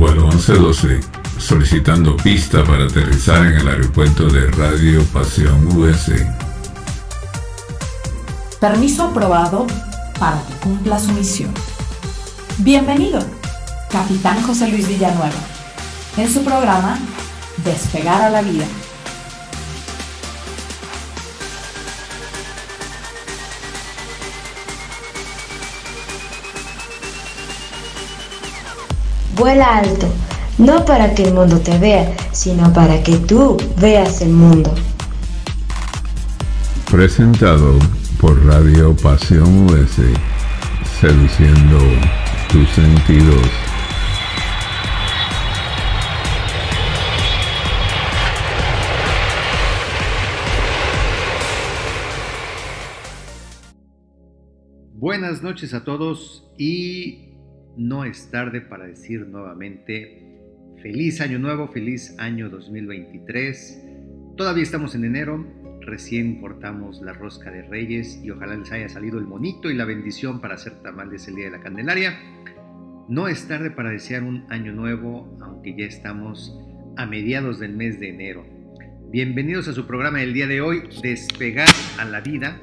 vuelo 1112, solicitando pista para aterrizar en el aeropuerto de Radio Pasión US. Permiso aprobado para que cumpla su misión. Bienvenido, Capitán José Luis Villanueva, en su programa Despegar a la Vida. Vuela alto, no para que el mundo te vea, sino para que tú veas el mundo. Presentado por Radio Pasión US, seduciendo tus sentidos. Buenas noches a todos y no es tarde para decir nuevamente feliz año nuevo, feliz año 2023. Todavía estamos en enero, recién cortamos la rosca de Reyes y ojalá les haya salido el monito y la bendición para hacer tamales el día de la Candelaria. No es tarde para desear un año nuevo, aunque ya estamos a mediados del mes de enero. Bienvenidos a su programa del día de hoy, Despegar a la Vida,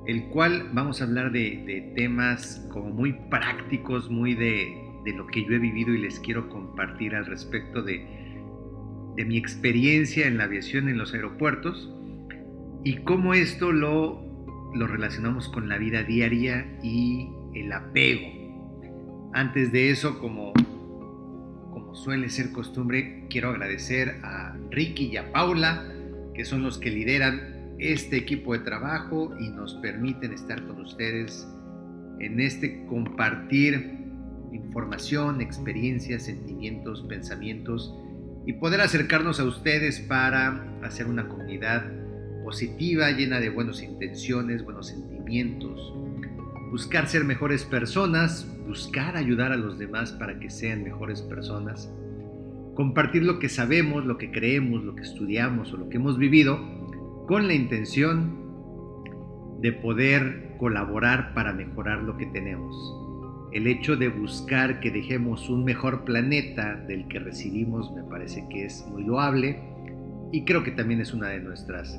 el cual vamos a hablar de temas como muy prácticos, muy de lo que yo he vivido y les quiero compartir al respecto de mi experiencia en la aviación en los aeropuertos y cómo esto lo relacionamos con la vida diaria y el apego. Antes de eso, como suele ser costumbre, quiero agradecer a Ricky y a Paula, que son los que lideran este equipo de trabajo y nos permiten estar con ustedes en este compartir información, experiencias, sentimientos, pensamientos y poder acercarnos a ustedes para hacer una comunidad positiva, llena de buenas intenciones, buenos sentimientos, buscar ser mejores personas, buscar ayudar a los demás para que sean mejores personas, compartir lo que sabemos, lo que creemos, lo que estudiamos o lo que hemos vivido, con la intención de poder colaborar para mejorar lo que tenemos. El hecho de buscar que dejemos un mejor planeta del que recibimos me parece que es muy loable y creo que también es una de nuestras,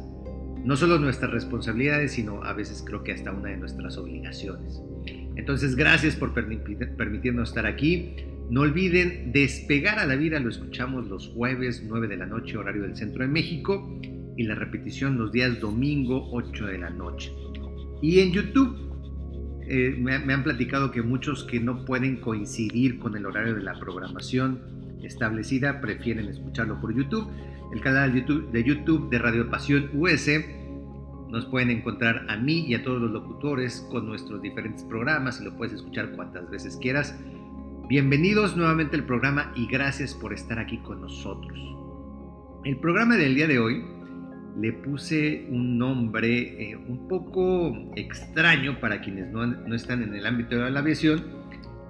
no solo nuestras responsabilidades, sino a veces creo que hasta una de nuestras obligaciones. Entonces, gracias por permitirnos estar aquí. No olviden Despegar a la Vida, lo escuchamos los jueves 9 de la noche, horario del centro de México, y la repetición los días domingo 8 de la noche. Y en YouTube me han platicado que muchos que no pueden coincidir con el horario de la programación establecida prefieren escucharlo por YouTube. El canal de YouTube de Radio Pasión US. Nos pueden encontrar a mí y a todos los locutores con nuestros diferentes programas y lo puedes escuchar cuantas veces quieras. Bienvenidos nuevamente al programa y gracias por estar aquí con nosotros. El programa del día de hoy le puse un nombre un poco extraño para quienes no están en el ámbito de la aviación,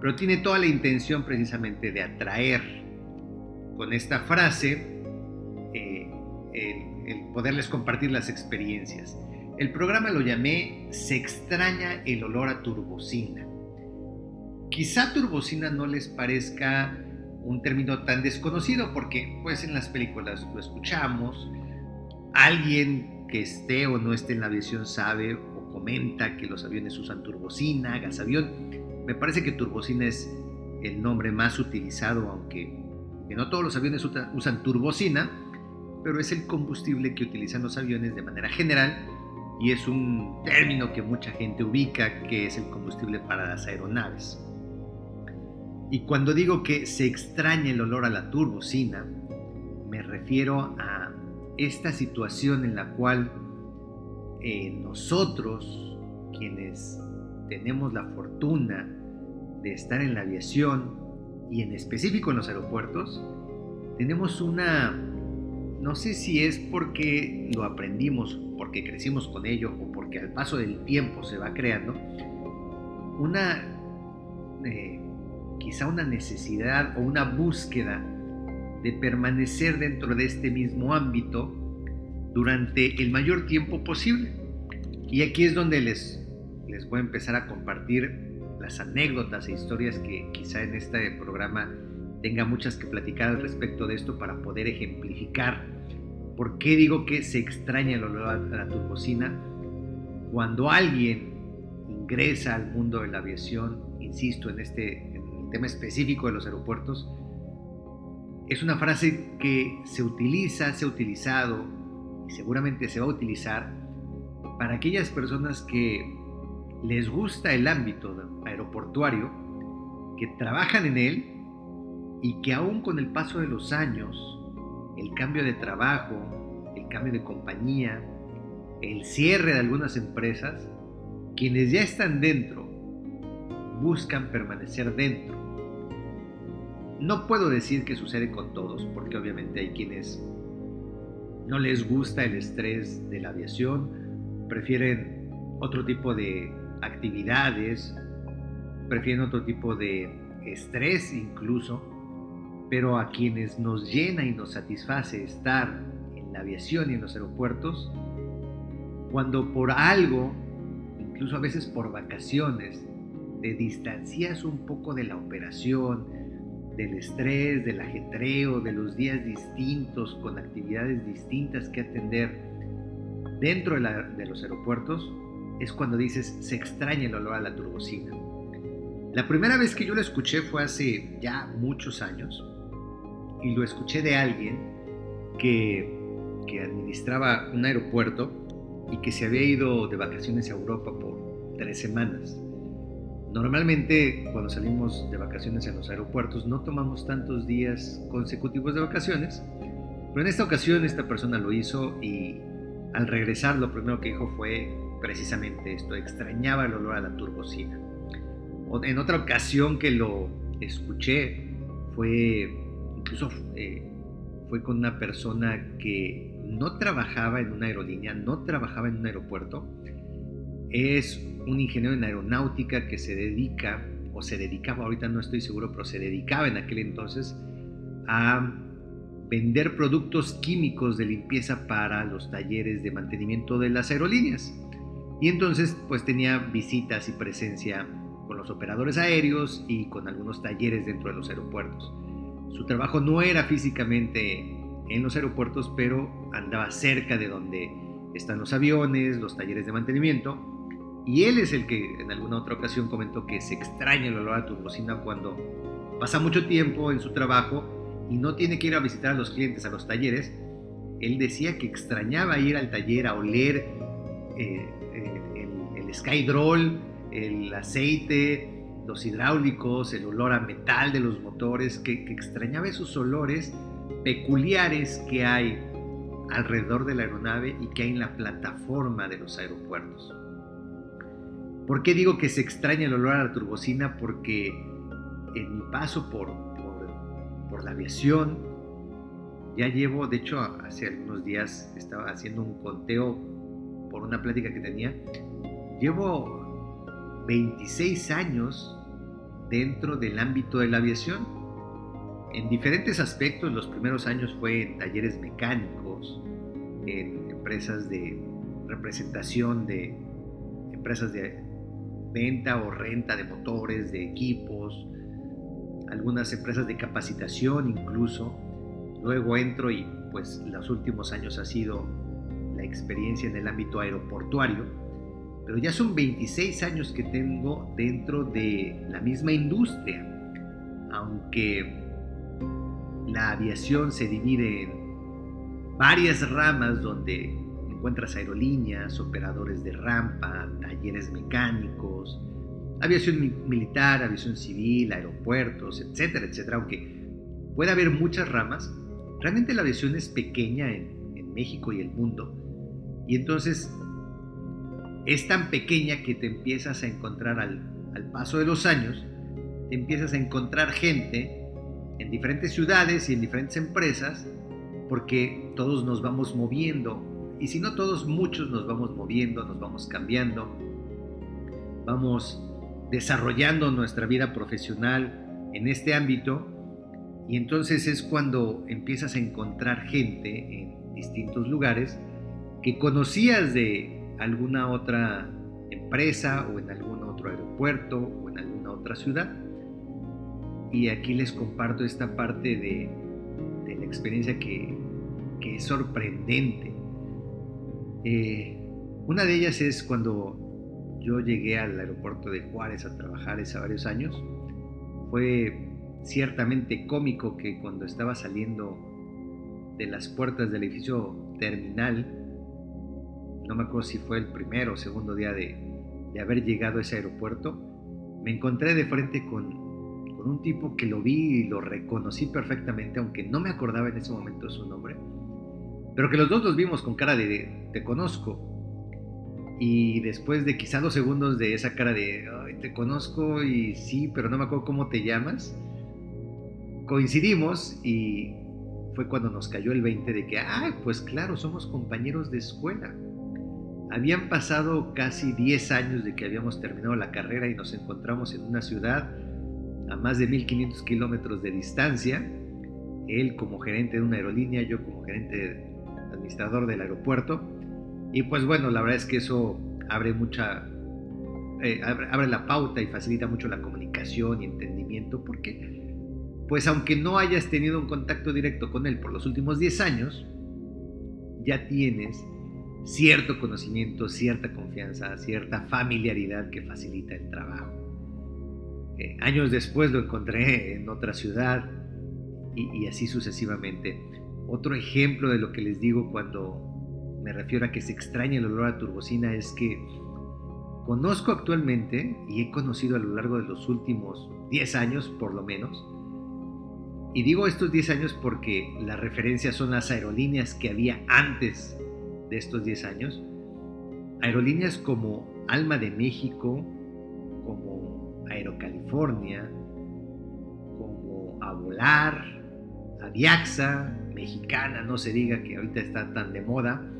pero tiene toda la intención precisamente de atraer con esta frase el poderles compartir las experiencias. El programa lo llamé Se extraña el olor a turbocina. Quizá turbocina no les parezca un término tan desconocido porque pues en las películas lo escuchamos. Alguien que esté o no esté en la aviación sabe o comenta que los aviones usan turbocina, gasavión. Me parece que turbocina es el nombre más utilizado, aunque no todos los aviones usan turbocina, pero es el combustible que utilizan los aviones de manera general y es un término que mucha gente ubica, que es el combustible para las aeronaves. Y cuando digo que se extraña el olor a la turbocina, me refiero a esta situación en la cual nosotros, quienes tenemos la fortuna de estar en la aviación y en específico en los aeropuertos, tenemos no sé si es porque lo aprendimos, porque crecimos con ello o porque al paso del tiempo se va creando, quizá una necesidad o una búsqueda de permanecer dentro de este mismo ámbito durante el mayor tiempo posible. Y aquí es donde les voy a empezar a compartir las anécdotas e historias que quizá en este programa tenga muchas que platicar al respecto de esto para poder ejemplificar por qué digo que se extraña el olor a la turbocina cuando alguien ingresa al mundo de la aviación. Insisto en el tema específico de los aeropuertos. Es una frase que se ha utilizado y seguramente se va a utilizar para aquellas personas que les gusta el ámbito aeroportuario, que trabajan en él y que aún con el paso de los años, el cambio de trabajo, el cambio de compañía, el cierre de algunas empresas, quienes ya están dentro buscan permanecer dentro. No puedo decir que sucede con todos, porque obviamente hay quienes no les gusta el estrés de la aviación, prefieren otro tipo de actividades, prefieren otro tipo de estrés incluso, pero a quienes nos llena y nos satisface estar en la aviación y en los aeropuertos, cuando por algo, incluso a veces por vacaciones, te distancias un poco de la operación, del estrés, del ajetreo, de los días distintos, con actividades distintas que atender dentro de los aeropuertos, es cuando dices, se extraña el olor a la turbocina. La primera vez que yo lo escuché fue hace ya muchos años, y lo escuché de alguien que administraba un aeropuerto y que se había ido de vacaciones a Europa por 3 semanas. Normalmente cuando salimos de vacaciones en los aeropuertos no tomamos tantos días consecutivos de vacaciones, pero en esta ocasión esta persona lo hizo y al regresar lo primero que dijo fue precisamente esto: extrañaba el olor a la turbocina. En otra ocasión que lo escuché fue con una persona que no trabajaba en una aerolínea, no trabajaba en un aeropuerto. Es un ingeniero en aeronáutica que se dedicaba, ahorita no estoy seguro, pero se dedicaba en aquel entonces a vender productos químicos de limpieza para los talleres de mantenimiento de las aerolíneas. Y entonces pues tenía visitas y presencia con los operadores aéreos y con algunos talleres dentro de los aeropuertos. Su trabajo no era físicamente en los aeropuertos, pero andaba cerca de donde están los aviones, los talleres de mantenimiento. Y él es el que en alguna otra ocasión comentó que se extraña el olor a turbocina cuando pasa mucho tiempo en su trabajo y no tiene que ir a visitar a los clientes, a los talleres. Él decía que extrañaba ir al taller a oler el Skydrol, el aceite, los hidráulicos, el olor a metal de los motores, que extrañaba esos olores peculiares que hay alrededor de la aeronave y que hay en la plataforma de los aeropuertos. ¿Por qué digo que se extraña el olor a la turbocina? Porque en mi paso por la aviación, ya llevo, de hecho hace algunos días estaba haciendo un conteo por una plática que tenía, llevo 26 años dentro del ámbito de la aviación, en diferentes aspectos. Los primeros años fue en talleres mecánicos, en empresas de representación de empresas de venta o renta de motores, de equipos, algunas empresas de capacitación incluso. Luego entro y pues los últimos años ha sido la experiencia en el ámbito aeroportuario, pero ya son 26 años que tengo dentro de la misma industria, aunque la aviación se divide en varias ramas donde encuentras aerolíneas, operadores de rampa, talleres mecánicos, aviación militar, aviación civil, aeropuertos, etcétera, etcétera. Aunque puede haber muchas ramas, realmente la aviación es pequeña en México y el mundo. Y entonces es tan pequeña que te empiezas a encontrar al paso de los años, te empiezas a encontrar gente en diferentes ciudades y en diferentes empresas, porque todos nos vamos moviendo. Y si no todos, muchos nos vamos moviendo, nos vamos cambiando, vamos desarrollando nuestra vida profesional en este ámbito, y entonces es cuando empiezas a encontrar gente en distintos lugares que conocías de alguna otra empresa o en algún otro aeropuerto o en alguna otra ciudad. y aquí les comparto esta parte de la experiencia que es sorprendente. Una de ellas es cuando yo llegué al aeropuerto de Juárez a trabajar hace varios años. Fue ciertamente cómico que cuando estaba saliendo de las puertas del edificio terminal, no me acuerdo si fue el primero o segundo día de haber llegado a ese aeropuerto, me encontré de frente con un tipo que lo vi y lo reconocí perfectamente, aunque no me acordaba en ese momento su nombre, pero que los dos los vimos con cara de te conozco. Y después de quizá 2 segundos de esa cara de ay, te conozco y sí, pero no me acuerdo cómo te llamas, coincidimos y fue cuando nos cayó el 20 de que pues claro, somos compañeros de escuela. Habían pasado casi 10 años de que habíamos terminado la carrera y nos encontramos en una ciudad a más de 1500 kilómetros de distancia. Él como gerente de una aerolínea, yo como gerente administrador del aeropuerto. Y pues bueno, la verdad es que eso abre la pauta y facilita mucho la comunicación y entendimiento, porque pues aunque no hayas tenido un contacto directo con él por los últimos 10 años, ya tienes cierto conocimiento, cierta confianza, cierta familiaridad que facilita el trabajo. Años después lo encontré en otra ciudad y así sucesivamente. Otro ejemplo de lo que les digo cuando me refiero a que se extraña el olor a turbocina es que conozco actualmente y he conocido a lo largo de los últimos 10 años por lo menos, y digo estos 10 años porque las referencias son las aerolíneas que había antes de estos 10 años, aerolíneas como Alma de México, como Aerocalifornia, como Avolar, Aviaxa, Mexicana, no se diga que ahorita está tan de moda.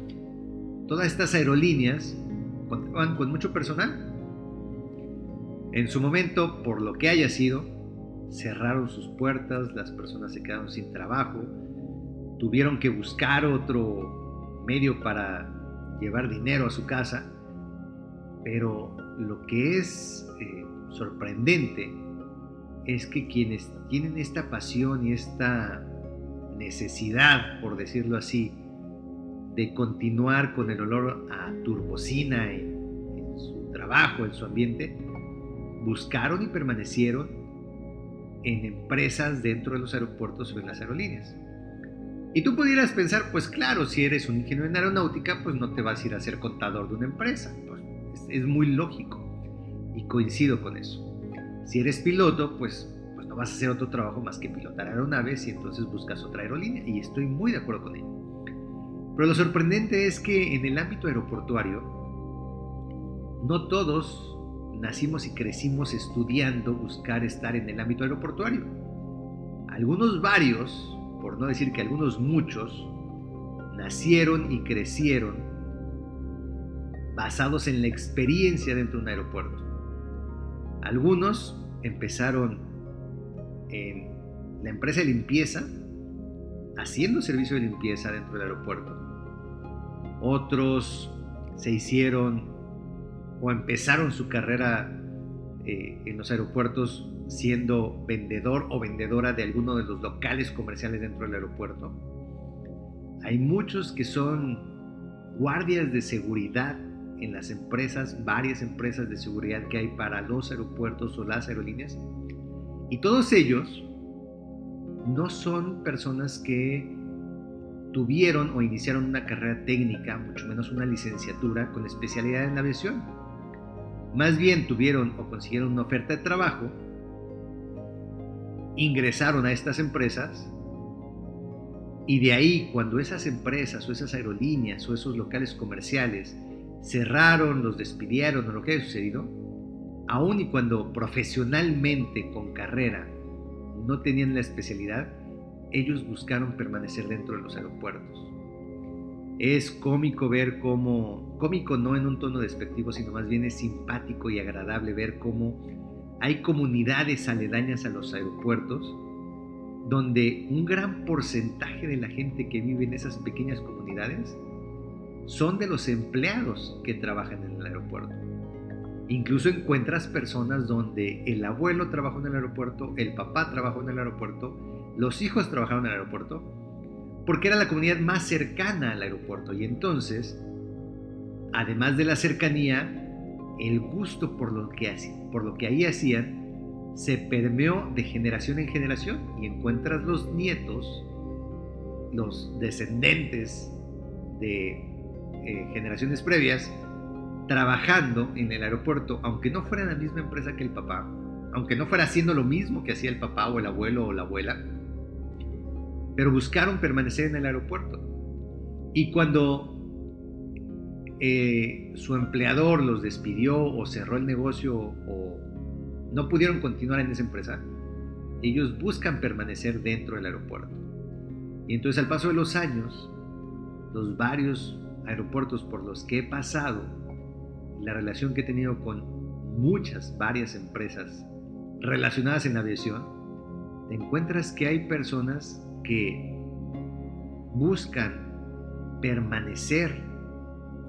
Todas estas aerolíneas contaban con mucho personal. En su momento, por lo que haya sido, cerraron sus puertas, las personas se quedaron sin trabajo, tuvieron que buscar otro medio para llevar dinero a su casa, pero lo que es sorprendente es que quienes tienen esta pasión y esta necesidad, por decirlo así, de continuar con el olor a turbocina en su trabajo, en su ambiente, buscaron y permanecieron en empresas dentro de los aeropuertos o en las aerolíneas. Y tú pudieras pensar, pues claro, si eres un ingeniero en aeronáutica, pues no te vas a ir a ser contador de una empresa. Pues es muy lógico y coincido con eso. Si eres piloto, pues no vas a hacer otro trabajo más que pilotar aeronaves y entonces buscas otra aerolínea, y estoy muy de acuerdo con ello. Pero lo sorprendente es que en el ámbito aeroportuario no todos nacimos y crecimos estudiando buscar estar en el ámbito aeroportuario. Algunos varios, por no decir que algunos muchos, nacieron y crecieron basados en la experiencia dentro de un aeropuerto. Algunos empezaron en la empresa de limpieza, haciendo servicio de limpieza dentro del aeropuerto. Otros se hicieron o empezaron su carrera en los aeropuertos siendo vendedor o vendedora de alguno de los locales comerciales dentro del aeropuerto. Hay muchos que son guardias de seguridad en las empresas, varias empresas de seguridad que hay para los aeropuertos o las aerolíneas, y todos ellos no son personas que tuvieron o iniciaron una carrera técnica, mucho menos una licenciatura con especialidad en aviación. Más bien tuvieron o consiguieron una oferta de trabajo, ingresaron a estas empresas, y de ahí, cuando esas empresas o esas aerolíneas o esos locales comerciales cerraron, los despidieron o lo que haya sucedido, aun y cuando profesionalmente con carrera no tenían la especialidad, ellos buscaron permanecer dentro de los aeropuertos. Es cómico ver cómo, cómico no en un tono despectivo, sino más bien es simpático y agradable ver cómo hay comunidades aledañas a los aeropuertos, donde un gran porcentaje de la gente que vive en esas pequeñas comunidades son de los empleados que trabajan en el aeropuerto. Incluso encuentras personas donde el abuelo trabajó en el aeropuerto, el papá trabajó en el aeropuerto, los hijos trabajaron en el aeropuerto, porque era la comunidad más cercana al aeropuerto. Y entonces, además de la cercanía, el gusto por lo que ahí hacían se permeó de generación en generación, y encuentras los nietos, los descendentes de generaciones previas, trabajando en el aeropuerto, aunque no fuera en la misma empresa que el papá, aunque no fuera haciendo lo mismo que hacía el papá o el abuelo o la abuela, pero buscaron permanecer en el aeropuerto. Y cuando su empleador los despidió o cerró el negocio o no pudieron continuar en esa empresa, ellos buscan permanecer dentro del aeropuerto. Y entonces, al paso de los años, los varios aeropuertos por los que he pasado, la relación que he tenido con varias empresas relacionadas en la aviación, te encuentras que hay personas que buscan permanecer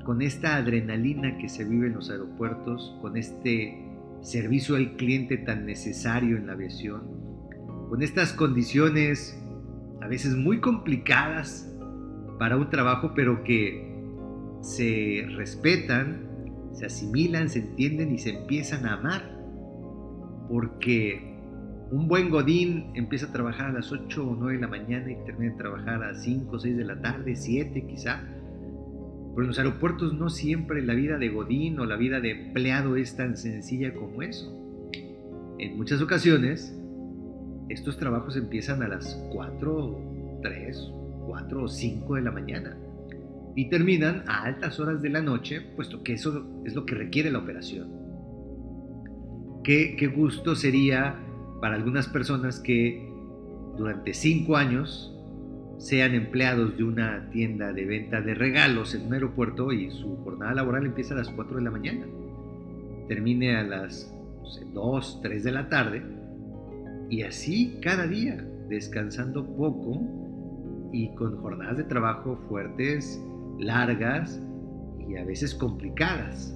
con esta adrenalina que se vive en los aeropuertos, con este servicio al cliente tan necesario en la aviación, con estas condiciones a veces muy complicadas para un trabajo, pero que se respetan, se asimilan, se entienden y se empiezan a amar. Porque un buen godín empieza a trabajar a las 8 o 9 de la mañana y termina de trabajar a 5 o 6 de la tarde, 7 quizá. Pero en los aeropuertos no siempre la vida de godín o la vida de empleado es tan sencilla como eso. En muchas ocasiones, estos trabajos empiezan a las 4, 3, 4 o 5 de la mañana y terminan a altas horas de la noche, puesto que eso es lo que requiere la operación. Qué gusto sería para algunas personas que durante 5 años sean empleados de una tienda de venta de regalos en un aeropuerto y su jornada laboral empieza a las 4 de la mañana, termine a las 2, 3 de la tarde, y así cada día, descansando poco y con jornadas de trabajo fuertes, largas y a veces complicadas.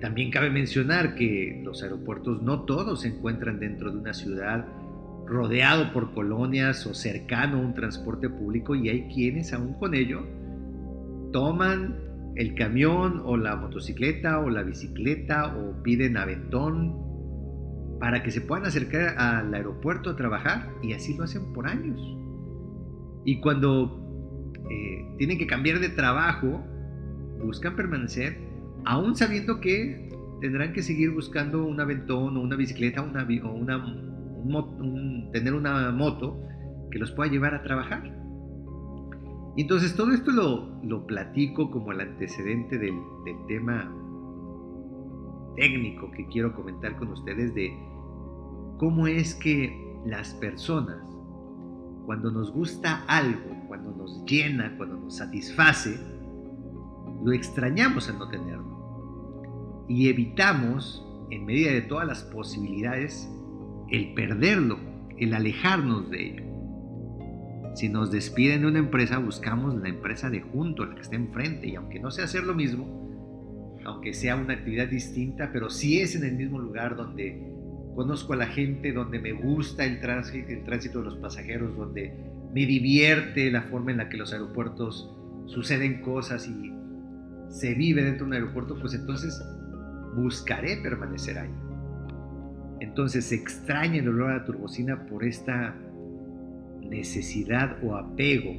También cabe mencionar que los aeropuertos no todos se encuentran dentro de una ciudad rodeado por colonias o cercano a un transporte público, y hay quienes aún con ello toman el camión o la motocicleta o la bicicleta o piden aventón para que se puedan acercar al aeropuerto a trabajar, y así lo hacen por años. Y cuando tienen que cambiar de trabajo, buscan permanecer, aún sabiendo que tendrán que seguir buscando un aventón o una bicicleta tener una moto que los pueda llevar a trabajar. Y entonces todo esto lo platico como el antecedente del tema técnico que quiero comentar con ustedes, de cómo es que las personas, cuando nos gusta algo, cuando nos llena, cuando nos satisface, lo extrañamos al no tenerlo y evitamos, en medida de todas las posibilidades, el perderlo, el alejarnos de ello. Si nos despiden de una empresa, buscamos la empresa de junto, la que está enfrente, y aunque no sea hacer lo mismo, aunque sea una actividad distinta, pero sí es en el mismo lugar donde conozco a la gente, donde me gusta el tránsito de los pasajeros, donde me divierte la forma en la que los aeropuertos suceden cosas y se vive dentro de un aeropuerto, pues entonces buscaré permanecer ahí. Entonces se extraña el olor a la turbocina por esta necesidad o apego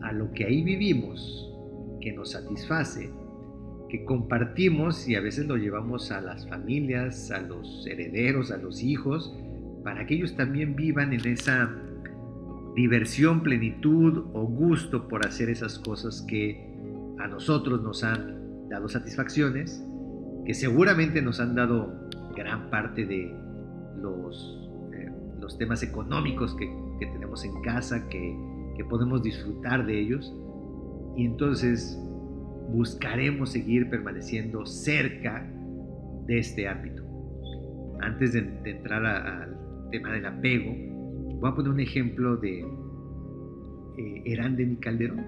a lo que ahí vivimos, que nos satisface, que compartimos, y a veces lo llevamos a las familias, a los herederos, a los hijos, para que ellos también vivan en esa diversión, plenitud o gusto por hacer esas cosas que a nosotros nos han dado satisfacciones, que seguramente nos han dado gran parte de los temas económicos que tenemos en casa, que podemos disfrutar de ellos. Y entonces buscaremos seguir permaneciendo cerca de este ámbito. Antes de entrar al tema del apego, voy a poner un ejemplo de Erándeni Calderón.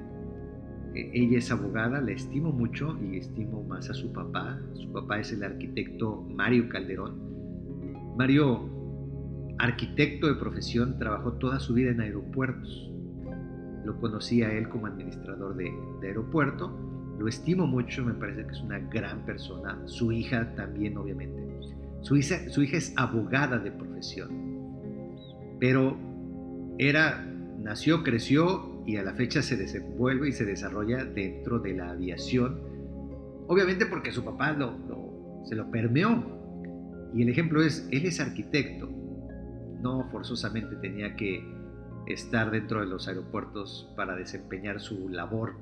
Ella es abogada, la estimo mucho y estimo más a su papá. Su papá es el arquitecto Mario Calderón. Mario, arquitecto de profesión, trabajó toda su vida en aeropuertos. Lo conocí a él como administrador de aeropuerto. Lo estimo mucho, me parece que es una gran persona. Su hija también, obviamente. Su hija es abogada de profesión. Pero nació, creció y a la fecha se desenvuelve y se desarrolla dentro de la aviación. Obviamente porque su papá se lo permeó. Y el ejemplo es, él es arquitecto. No forzosamente tenía que estar dentro de los aeropuertos para desempeñar su labor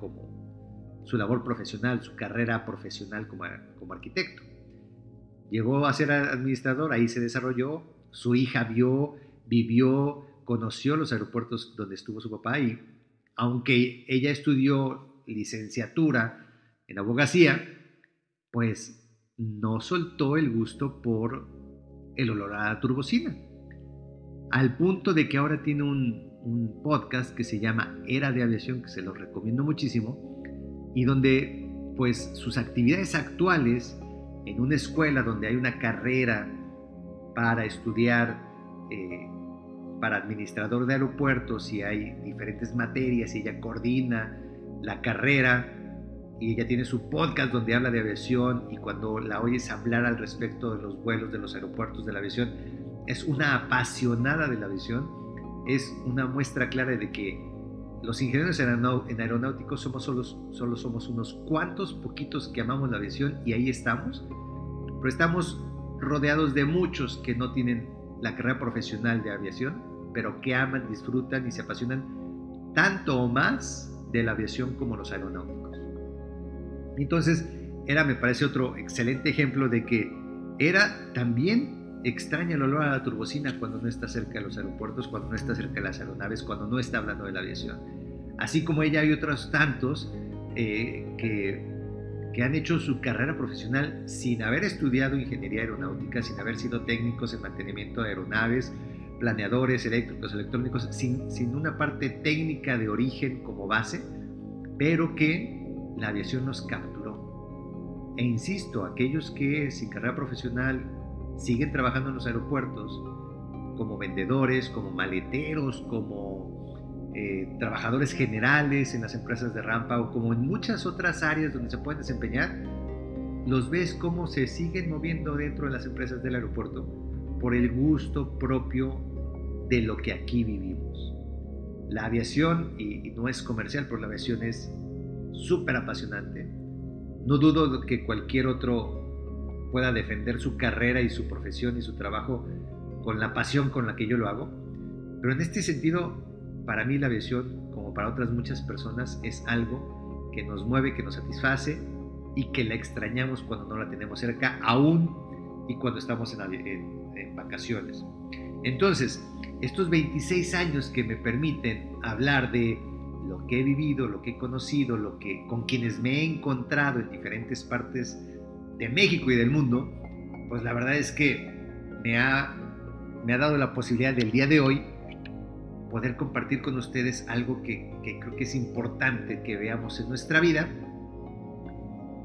profesional, su carrera profesional como arquitecto. Llegó a ser administrador, ahí se desarrolló, su hija vivió, conoció los aeropuertos donde estuvo su papá y aunque ella estudió licenciatura en abogacía, pues no soltó el gusto por el olor a la turbocina. Al punto de que ahora tiene un podcast que se llama Era de Aviación, que se los recomiendo muchísimo, y donde pues sus actividades actuales en una escuela donde hay una carrera para estudiar para administrador de aeropuertos y hay diferentes materias y ella coordina la carrera y ella tiene su podcast donde habla de aviación y cuando la oyes hablar al respecto de los vuelos, de los aeropuertos, de la aviación, es una apasionada de la aviación, es una muestra clara de que los ingenieros en aeronáuticos solo somos unos cuantos poquitos que amamos la aviación y ahí estamos, pero estamos rodeados de muchos que no tienen la carrera profesional de aviación, pero que aman, disfrutan y se apasionan tanto o más de la aviación como los aeronáuticos. Entonces, me parece otro excelente ejemplo de que también extraña el olor a la turbocina cuando no está cerca de los aeropuertos, cuando no está cerca de las aeronaves, cuando no está hablando de la aviación. Así como ella hay otros tantos que han hecho su carrera profesional sin haber estudiado ingeniería aeronáutica, sin haber sido técnicos en mantenimiento de aeronaves, planeadores, eléctricos, electrónicos, sin una parte técnica de origen como base, pero que la aviación nos capturó. E insisto, aquellos que sin carrera profesional siguen trabajando en los aeropuertos como vendedores, como maleteros, como trabajadores generales en las empresas de rampa o como en muchas otras áreas donde se pueden desempeñar, los ves cómo se siguen moviendo dentro de las empresas del aeropuerto por el gusto propio de lo que aquí vivimos. La aviación, y no es comercial, pero la aviación es súper apasionante. No dudo que cualquier otro pueda defender su carrera y su profesión y su trabajo con la pasión con la que yo lo hago, pero en este sentido, para mí la aviación, como para otras muchas personas, es algo que nos mueve, que nos satisface y que la extrañamos cuando no la tenemos cerca, aún y cuando estamos en vacaciones. Entonces, estos 26 años que me permiten hablar de lo que he vivido, lo que he conocido, con quienes me he encontrado en diferentes partes de México y del mundo, pues la verdad es que me ha dado la posibilidad del día de hoy poder compartir con ustedes algo que creo que es importante que veamos en nuestra vida,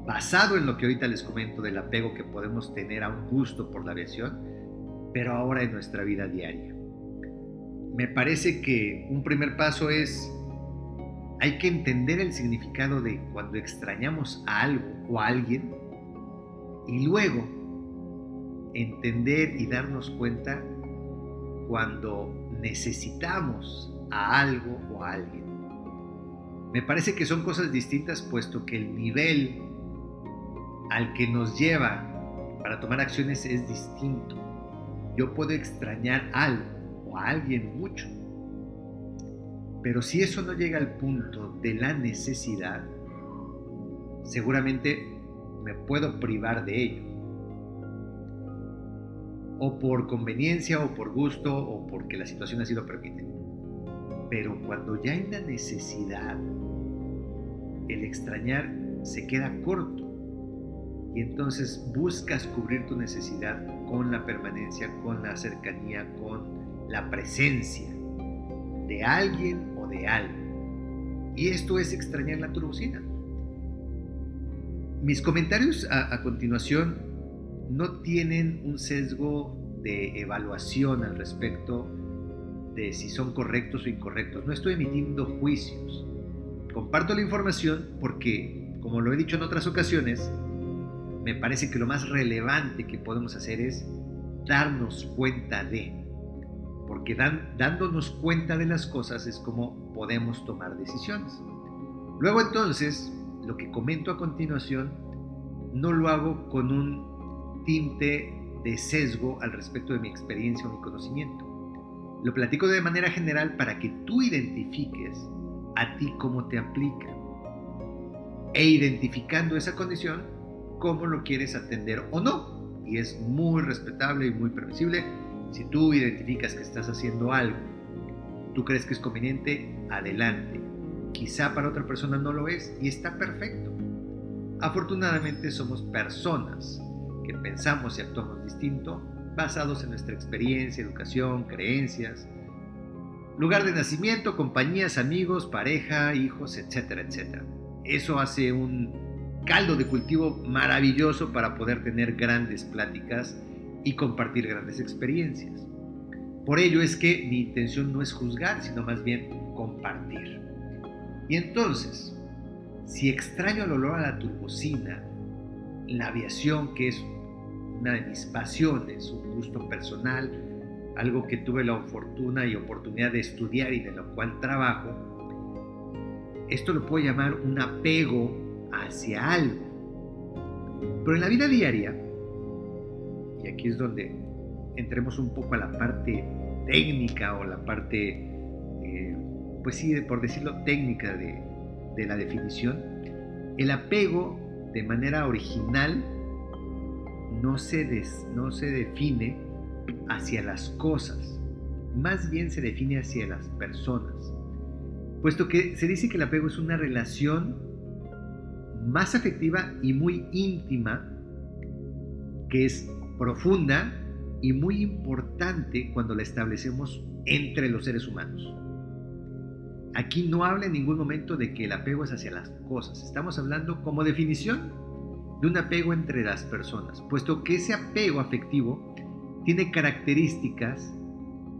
basado en lo que ahorita les comento del apego que podemos tener a un gusto por la aviación, pero ahora en nuestra vida diaria. Me parece que un primer paso hay que entender el significado de cuando extrañamos a algo o a alguien y luego entender y darnos cuenta cuando necesitamos a algo o a alguien. Me parece que son cosas distintas, puesto que el nivel al que nos lleva para tomar acciones es distinto. Yo puedo extrañar algo o a alguien mucho, pero si eso no llega al punto de la necesidad, seguramente me puedo privar de ello, o por conveniencia, o por gusto, o porque la situación así lo permite. Pero cuando ya hay una necesidad, el extrañar se queda corto y entonces buscas cubrir tu necesidad con la permanencia, con la cercanía, con la presencia de alguien o de algo. Y esto es extrañar la turbocina. Mis comentarios a continuación no tienen un sesgo de evaluación al respecto de si son correctos o incorrectos. No estoy emitiendo juicios. Comparto la información porque, como lo he dicho en otras ocasiones, me parece que lo más relevante que podemos hacer es darnos cuenta de. Porque dándonos cuenta de las cosas es como podemos tomar decisiones. Luego entonces, lo que comento a continuación no lo hago con un tinte de sesgo al respecto de mi experiencia o mi conocimiento. Lo platico de manera general para que tú identifiques a ti cómo te aplica. E identificando esa condición, cómo lo quieres atender o no. Y es muy respetable y muy permisible. Si tú identificas que estás haciendo algo, tú crees que es conveniente, adelante. Quizá para otra persona no lo es y está perfecto. Afortunadamente somos personas que pensamos y actuamos distinto basados en nuestra experiencia, educación, creencias, lugar de nacimiento, compañías, amigos, pareja, hijos, etcétera, etcétera. Eso hace un caldo de cultivo maravilloso para poder tener grandes pláticas y compartir grandes experiencias. Por ello es que mi intención no es juzgar, sino más bien compartir. Y entonces, si extraño el olor a la turbocina, la aviación, que es una de mis pasiones, un gusto personal, algo que tuve la fortuna y oportunidad de estudiar y de lo cual trabajo, esto lo puedo llamar un apego hacia algo. Pero en la vida diaria, y aquí es donde entremos un poco a la parte técnica o la parte, pues sí, por decirlo, técnica de la definición, el apego de manera original no se define hacia las cosas, más bien se define hacia las personas, puesto que se dice que el apego es una relación más afectiva y muy íntima, que es profunda y muy importante cuando la establecemos entre los seres humanos. Aquí no habla en ningún momento de que el apego es hacia las cosas. Estamos hablando como definición de un apego entre las personas, puesto que ese apego afectivo tiene características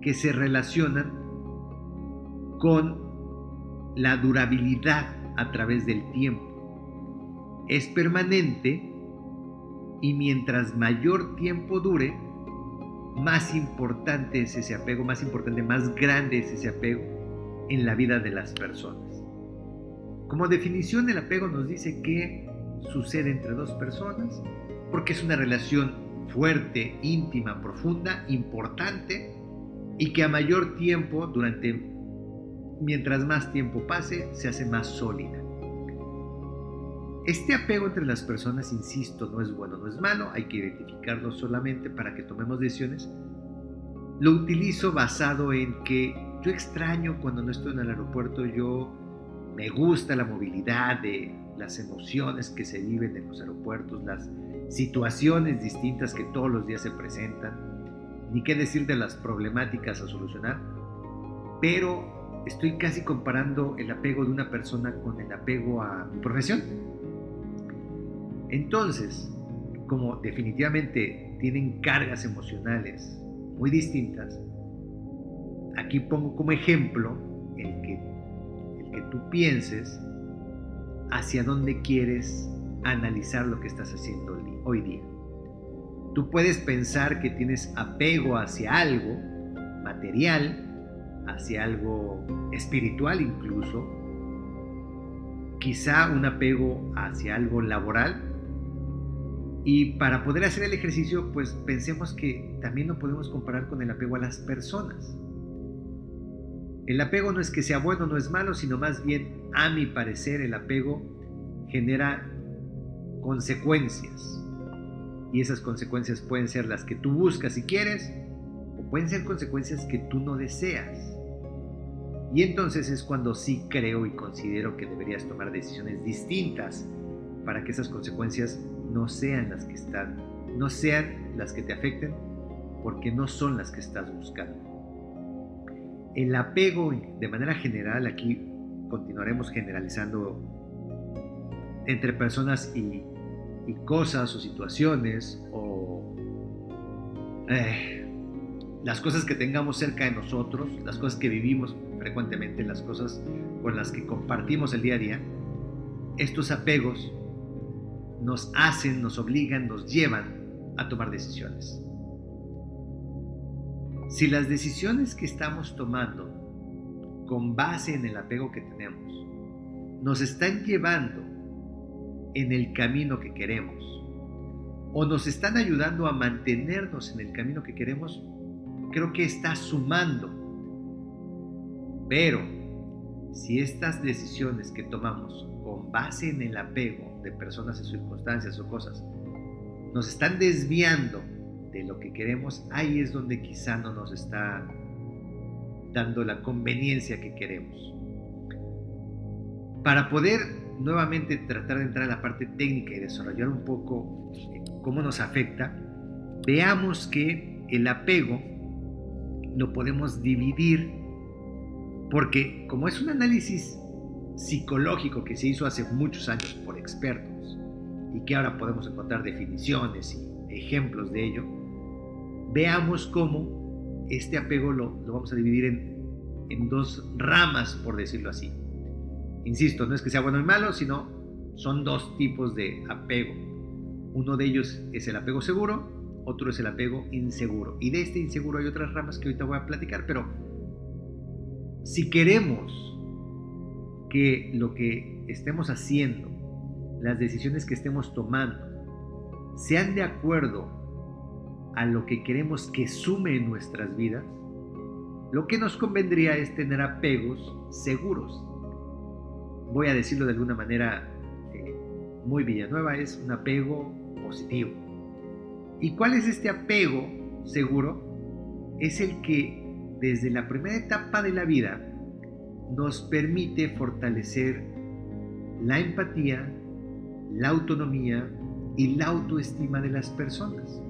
que se relacionan con la durabilidad a través del tiempo. Es permanente y mientras mayor tiempo dure, más importante es ese apego, más grande es ese apego en la vida de las personas. Como definición, el apego nos dice que sucede entre dos personas porque es una relación fuerte, íntima, profunda, importante y que a mayor tiempo, mientras más tiempo pase, se hace más sólida. Este apego entre las personas, insisto, no es bueno, no es malo, hay que identificarlo solamente para que tomemos decisiones. Lo utilizo basado en que yo extraño cuando no estoy en el aeropuerto, me gusta la movilidad, de las emociones que se viven en los aeropuertos, las situaciones distintas que todos los días se presentan, ni qué decir de las problemáticas a solucionar, pero estoy casi comparando el apego de una persona con el apego a mi profesión. Entonces, como definitivamente tienen cargas emocionales muy distintas, aquí pongo como ejemplo el que tú pienses hacia dónde quieres analizar lo que estás haciendo hoy día. Tú puedes pensar que tienes apego hacia algo material, hacia algo espiritual incluso, quizá un apego hacia algo laboral. Y para poder hacer el ejercicio, pues pensemos que también lo podemos comparar con el apego a las personas. El apego no es que sea bueno o no es malo, sino más bien, a mi parecer, el apego genera consecuencias. Y esas consecuencias pueden ser las que tú buscas si quieres, o pueden ser consecuencias que tú no deseas. Y entonces es cuando sí creo y considero que deberías tomar decisiones distintas para que esas consecuencias no sean las que te afecten, porque no son las que estás buscando. El apego, de manera general, aquí continuaremos generalizando entre personas y cosas o situaciones o las cosas que tengamos cerca de nosotros, las cosas que vivimos frecuentemente, las cosas con las que compartimos el día a día. Estos apegos nos hacen, nos obligan, nos llevan a tomar decisiones. Si las decisiones que estamos tomando con base en el apego que tenemos nos están llevando en el camino que queremos o nos están ayudando a mantenernos en el camino que queremos, creo que está sumando. Pero si estas decisiones que tomamos con base en el apego de personas y circunstancias o cosas nos están desviando de lo que queremos, ahí es donde quizá no nos está dando la conveniencia que queremos. Para poder nuevamente tratar de entrar a la parte técnica y desarrollar un poco cómo nos afecta, veamos que el apego lo podemos dividir, porque como es un análisis psicológico que se hizo hace muchos años por expertos y que ahora podemos encontrar definiciones y ejemplos de ello, veamos cómo este apego lo vamos a dividir en dos ramas, por decirlo así. Insisto, no es que sea bueno y malo, sino son dos tipos de apego. Uno de ellos es el apego seguro, otro es el apego inseguro. Y de este inseguro hay otras ramas que ahorita voy a platicar, pero si queremos que lo que estemos haciendo, las decisiones que estemos tomando, sean de acuerdo a lo que queremos que sume en nuestras vidas, lo que nos convendría es tener apegos seguros. Voy a decirlo de alguna manera muy Villanueva, es un apego positivo. ¿Y cuál es este apego seguro? Es el que desde la primera etapa de la vida nos permite fortalecer la empatía, la autonomía y la autoestima de las personas.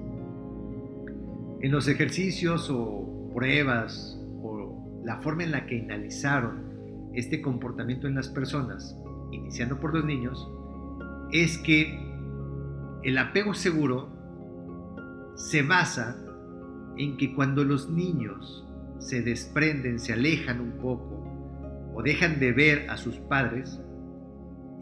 En los ejercicios o pruebas o la forma en la que analizaron este comportamiento en las personas, iniciando por los niños, es que el apego seguro se basa en que cuando los niños se desprenden, se alejan un poco o dejan de ver a sus padres,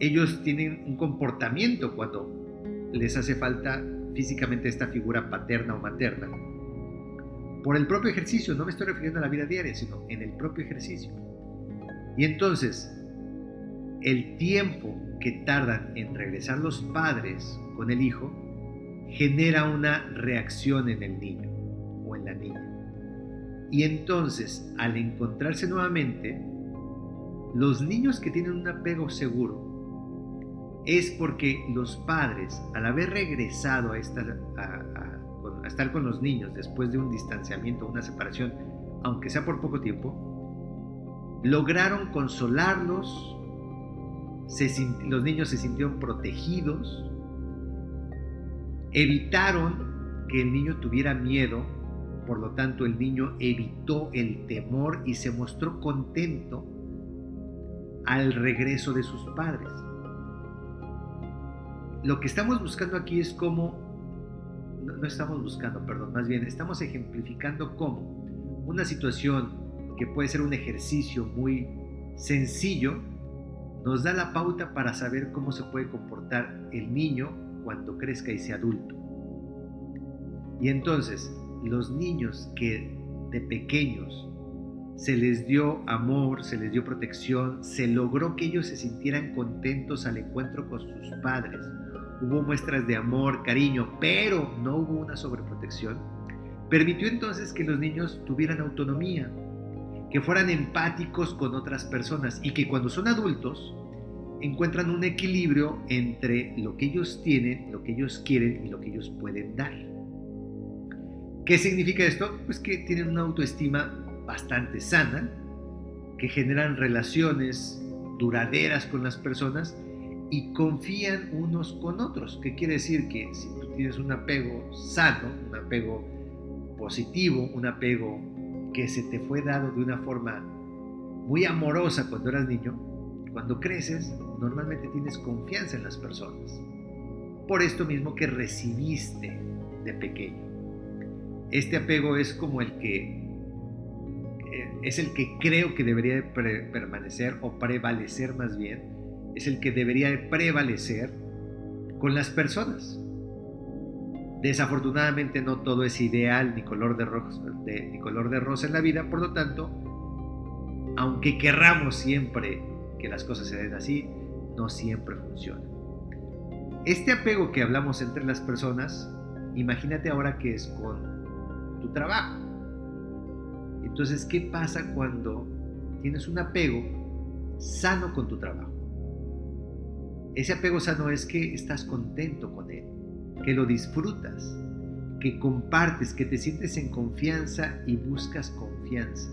ellos tienen un comportamiento cuando les hace falta físicamente esta figura paterna o materna. Por el propio ejercicio, no me estoy refiriendo a la vida diaria, sino en el propio ejercicio. Y entonces, el tiempo que tardan en regresar los padres con el hijo genera una reacción en el niño o en la niña. Y entonces, al encontrarse nuevamente, los niños que tienen un apego seguro es porque los padres, al haber regresado a estar con los niños después de un distanciamiento, una separación, aunque sea por poco tiempo, lograron consolarlos, los niños se sintieron protegidos, evitaron que el niño tuviera miedo, por lo tanto el niño evitó el temor y se mostró contento al regreso de sus padres. Lo que estamos buscando aquí es cómo, más bien estamos ejemplificando cómo una situación que puede ser un ejercicio muy sencillo, nos da la pauta para saber cómo se puede comportar el niño cuando crezca y sea adulto. Y entonces, los niños que de pequeños se les dio amor, se les dio protección, se logró que ellos se sintieran contentos al encuentro con sus padres, hubo muestras de amor, cariño, pero no hubo una sobreprotección, permitió entonces que los niños tuvieran autonomía, que fueran empáticos con otras personas y que cuando son adultos encuentran un equilibrio entre lo que ellos tienen, lo que ellos quieren y lo que ellos pueden dar. ¿Qué significa esto? Pues que tienen una autoestima bastante sana, que generan relaciones duraderas con las personas y confían unos con otros. ¿Qué quiere decir? Que si tú tienes un apego sano, un apego positivo, un apego que se te fue dado de una forma muy amorosa cuando eras niño, Cuando creces, normalmente tienes confianza en las personas. Por esto mismo que recibiste de pequeño. Este apego es como el que creo que debería de permanecer o prevalecer más bien. Es el que debería de prevalecer con las personas. Desafortunadamente no todo es ideal ni color de rosa en la vida, por lo tanto, aunque querramos siempre que las cosas se den así, no siempre funciona. Este apego que hablamos entre las personas, imagínate ahora que es con tu trabajo. Entonces, ¿qué pasa cuando tienes un apego sano con tu trabajo? Ese apego sano es que estás contento con él, que lo disfrutas, que compartes, que te sientes en confianza y buscas confianza.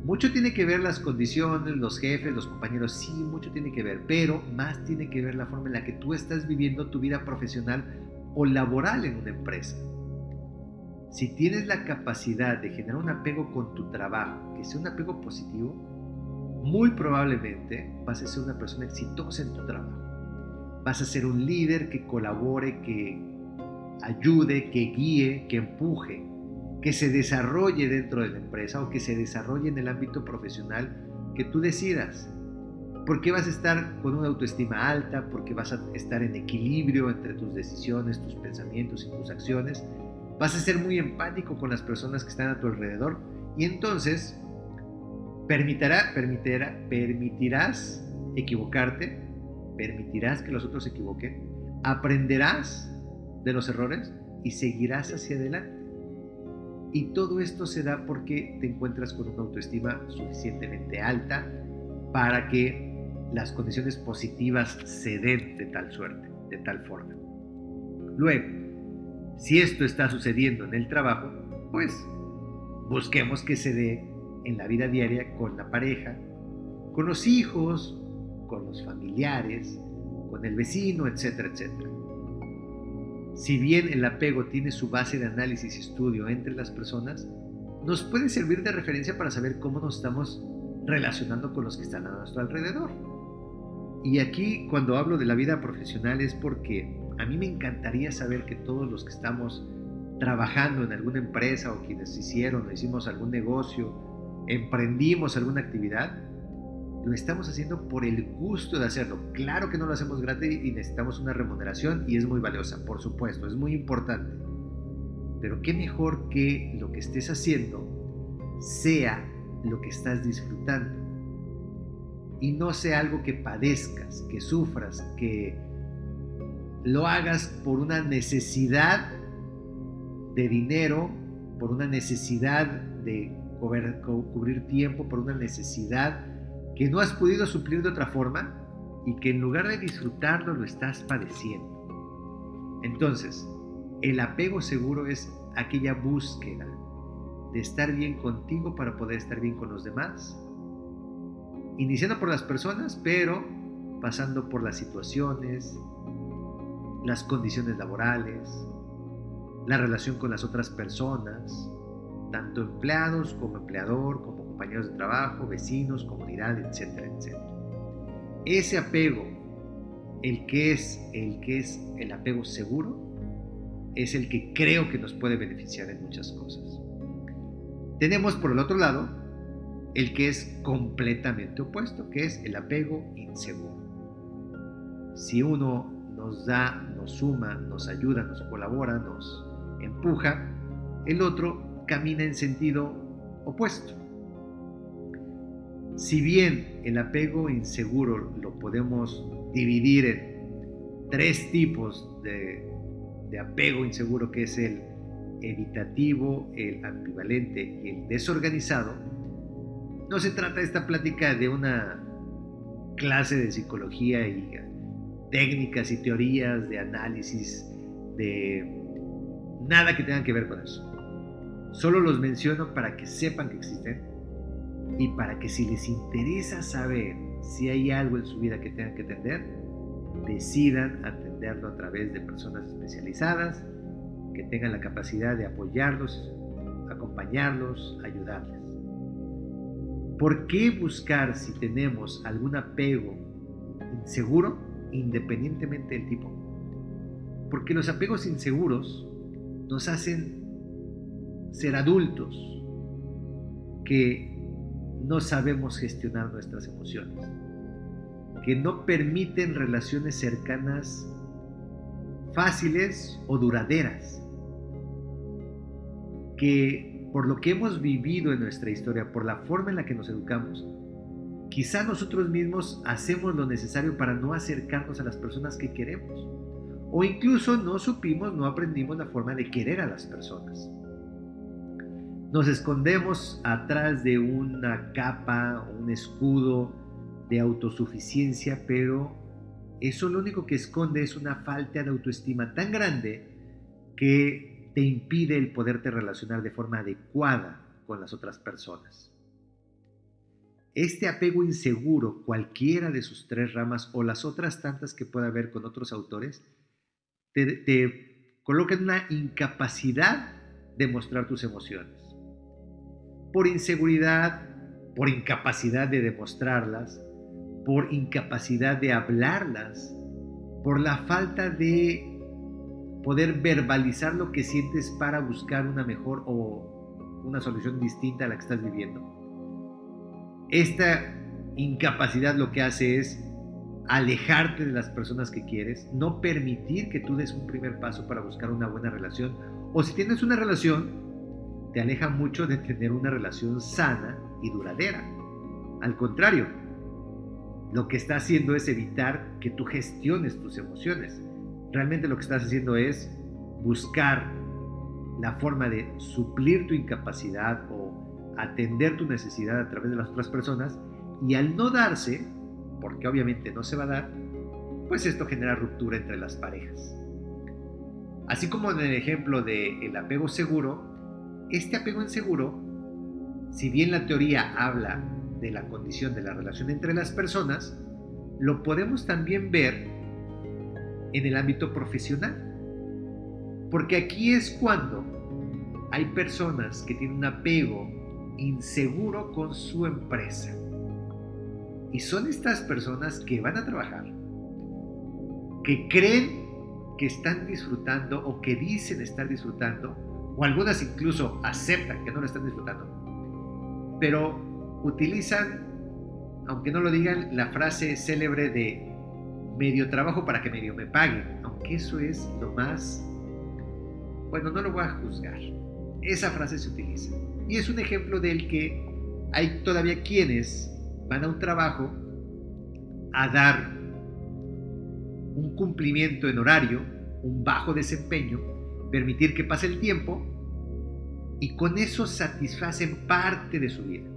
Mucho tiene que ver las condiciones, los jefes, los compañeros, sí, mucho tiene que ver, pero más tiene que ver la forma en la que tú estás viviendo tu vida profesional o laboral en una empresa. Si tienes la capacidad de generar un apego con tu trabajo, que sea un apego positivo, muy probablemente vas a ser una persona exitosa en tu trabajo. Vas a ser un líder que colabore, que ayude, que guíe, que empuje, que se desarrolle dentro de la empresa o que se desarrolle en el ámbito profesional que tú decidas. Porque vas a estar con una autoestima alta, porque vas a estar en equilibrio entre tus decisiones, tus pensamientos y tus acciones. Vas a ser muy empático con las personas que están a tu alrededor y entonces permitirás equivocarte, permitirás que los otros se equivoquen, aprenderás de los errores y seguirás hacia adelante. Y todo esto se da porque te encuentras con una autoestima suficientemente alta para que las condiciones positivas se den de tal suerte, de tal forma. Luego, si esto está sucediendo en el trabajo, pues busquemos que se dé en la vida diaria con la pareja, con los hijos, con los familiares, con el vecino, etcétera, etcétera. Si bien el apego tiene su base de análisis y estudio entre las personas, nos puede servir de referencia para saber cómo nos estamos relacionando con los que están a nuestro alrededor. Y aquí, cuando hablo de la vida profesional, es porque a mí me encantaría saber que todos los que estamos trabajando en alguna empresa o quienes hicimos algún negocio, emprendimos alguna actividad, lo estamos haciendo por el gusto de hacerlo. Claro que no lo hacemos gratis y necesitamos una remuneración y es muy valiosa, por supuesto, es muy importante. Pero qué mejor que lo que estés haciendo sea lo que estás disfrutando y no sea algo que padezcas, que sufras, que lo hagas por una necesidad de dinero, por una necesidad de cubrir tiempo, por una necesidad que no has podido suplir de otra forma y que en lugar de disfrutarlo lo estás padeciendo. Entonces, el apego seguro es aquella búsqueda de estar bien contigo para poder estar bien con los demás, iniciando por las personas, pero pasando por las situaciones, las condiciones laborales, la relación con las otras personas, tanto empleados como empleador, como compañeros de trabajo, vecinos, comunidad, etcétera, etcétera. Ese apego, el que es el apego seguro, es el que creo que nos puede beneficiar en muchas cosas. Tenemos por el otro lado el que es completamente opuesto, que es el apego inseguro. Si uno nos da, nos suma, nos ayuda, nos colabora, nos empuja, el otro camina en sentido opuesto. Si bien el apego inseguro lo podemos dividir en 3 tipos de apego inseguro, que es el evitativo, el ambivalente y el desorganizado, no se trata de esta plática de una clase de psicología y técnicas y teorías de análisis, de nada que tenga que ver con eso. Solo los menciono para que sepan que existen y para que, si les interesa saber si hay algo en su vida que tengan que atender, decidan atenderlo a través de personas especializadas que tengan la capacidad de apoyarlos, acompañarlos, ayudarles. ¿Por qué buscar si tenemos algún apego inseguro independientemente del tipo? Porque los apegos inseguros nos hacen ser adultos que no sabemos gestionar nuestras emociones, que no permiten relaciones cercanas fáciles o duraderas, que por lo que hemos vivido en nuestra historia, por la forma en la que nos educamos, quizá nosotros mismos hacemos lo necesario para no acercarnos a las personas que queremos, o incluso no aprendimos la forma de querer a las personas. Nos escondemos atrás de una capa, un escudo de autosuficiencia, pero eso lo único que esconde es una falta de autoestima tan grande que te impide el poderte relacionar de forma adecuada con las otras personas. Este apego inseguro, cualquiera de sus tres ramas o las otras tantas que pueda haber con otros autores, te coloca en una incapacidad de mostrar tus emociones. Por inseguridad, por incapacidad de demostrarlas, por incapacidad de hablarlas, por la falta de poder verbalizar lo que sientes para buscar una mejor o una solución distinta a la que estás viviendo. Esta incapacidad lo que hace es alejarte de las personas que quieres, no permitir que tú des un primer paso para buscar una buena relación, o si tienes una relación, te aleja mucho de tener una relación sana y duradera. Al contrario, lo que está haciendo es evitar que tú gestiones tus emociones. Realmente lo que estás haciendo es buscar la forma de suplir tu incapacidad o atender tu necesidad a través de las otras personas, y al no darse, porque obviamente no se va a dar, pues esto genera ruptura entre las parejas. Así como en el ejemplo del apego seguro, este apego inseguro, si bien la teoría habla de la condición de la relación entre las personas, lo podemos también ver en el ámbito profesional. Porque aquí es cuando hay personas que tienen un apego inseguro con su empresa. Y son estas personas que van a trabajar, que creen que están disfrutando o que dicen estar disfrutando, o algunas incluso aceptan que no lo están disfrutando, pero utilizan, aunque no lo digan, la frase célebre de medio trabajo para que medio me paguen, aunque eso es lo más, bueno, no lo voy a juzgar, esa frase se utiliza, y es un ejemplo del que hay todavía quienes van a un trabajo a dar un cumplimiento en horario, un bajo desempeño, permitir que pase el tiempo, y con eso satisfacen parte de su vida.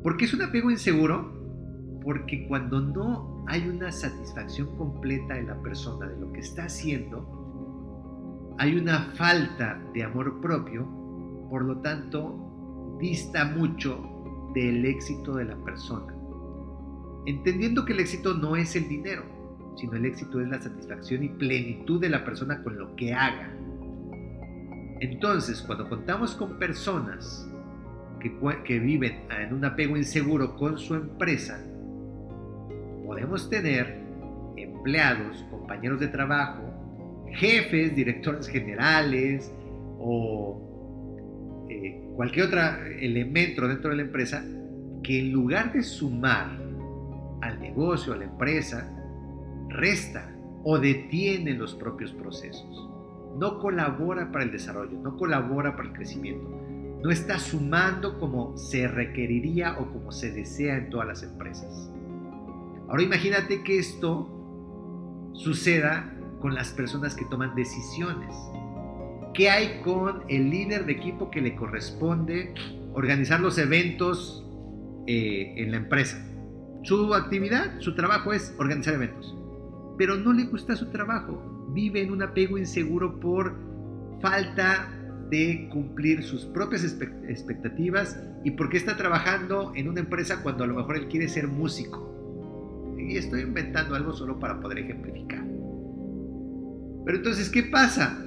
¿Por qué es un apego inseguro? Porque cuando no hay una satisfacción completa en la persona de lo que está haciendo, hay una falta de amor propio, por lo tanto, dista mucho del éxito de la persona. Entendiendo que el éxito no es el dinero, sino el éxito es la satisfacción y plenitud de la persona con lo que haga. Entonces, cuando contamos con personas que viven en un apego inseguro con su empresa, podemos tener empleados, compañeros de trabajo, jefes, directores generales o cualquier otro elemento dentro de la empresa que en lugar de sumar al negocio, a la empresa, resta o detiene los propios procesos. No colabora para el desarrollo, no colabora para el crecimiento, no está sumando como se requeriría o como se desea en todas las empresas. Ahora imagínate que esto suceda con las personas que toman decisiones. ¿Qué hay con el líder de equipo que le corresponde organizar los eventos en la empresa? Su actividad, su trabajo es organizar eventos, pero no le gusta su trabajo. Vive en un apego inseguro por falta de cumplir sus propias expectativas y porque está trabajando en una empresa cuando a lo mejor él quiere ser músico. Y estoy inventando algo solo para poder ejemplificar. Pero entonces, ¿qué pasa?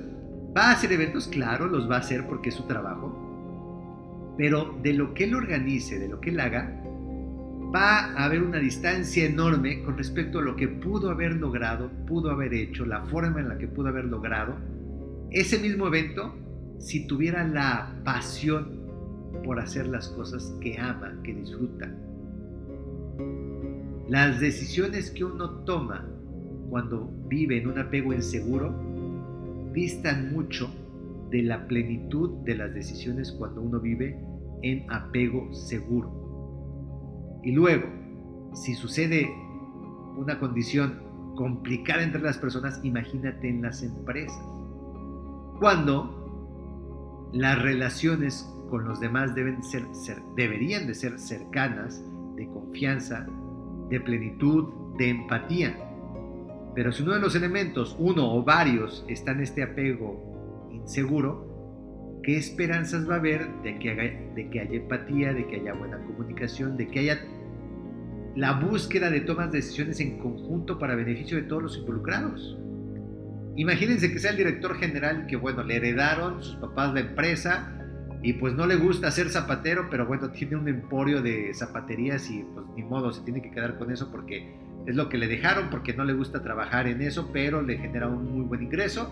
¿Va a hacer eventos? Claro, los va a hacer porque es su trabajo. pero de lo que él organice, de lo que él haga, va a haber una distancia enorme con respecto a lo que pudo haber logrado, pudo haber hecho, la forma en la que pudo haber logrado ese mismo evento si tuviera la pasión por hacer las cosas que ama, que disfruta. Las decisiones que uno toma cuando vive en un apego inseguro distan mucho de la plenitud de las decisiones cuando uno vive en apego seguro. Y luego, si sucede una condición complicada entre las personas, imagínate en las empresas. Cuando las relaciones con los demás deberían de ser cercanas, de confianza, de plenitud, de empatía. Pero si uno de los elementos, uno o varios, está en este apego inseguro, ¿qué esperanzas va a haber de que haya empatía, de que haya buena comunicación, de que haya la búsqueda de tomas de decisiones en conjunto para beneficio de todos los involucrados? Imagínense que sea el director general que, bueno, le heredaron sus papás la empresa y pues no le gusta ser zapatero, pero bueno, tiene un emporio de zapaterías y pues ni modo, se tiene que quedar con eso porque es lo que le dejaron, porque no le gusta trabajar en eso, pero le genera un muy buen ingreso.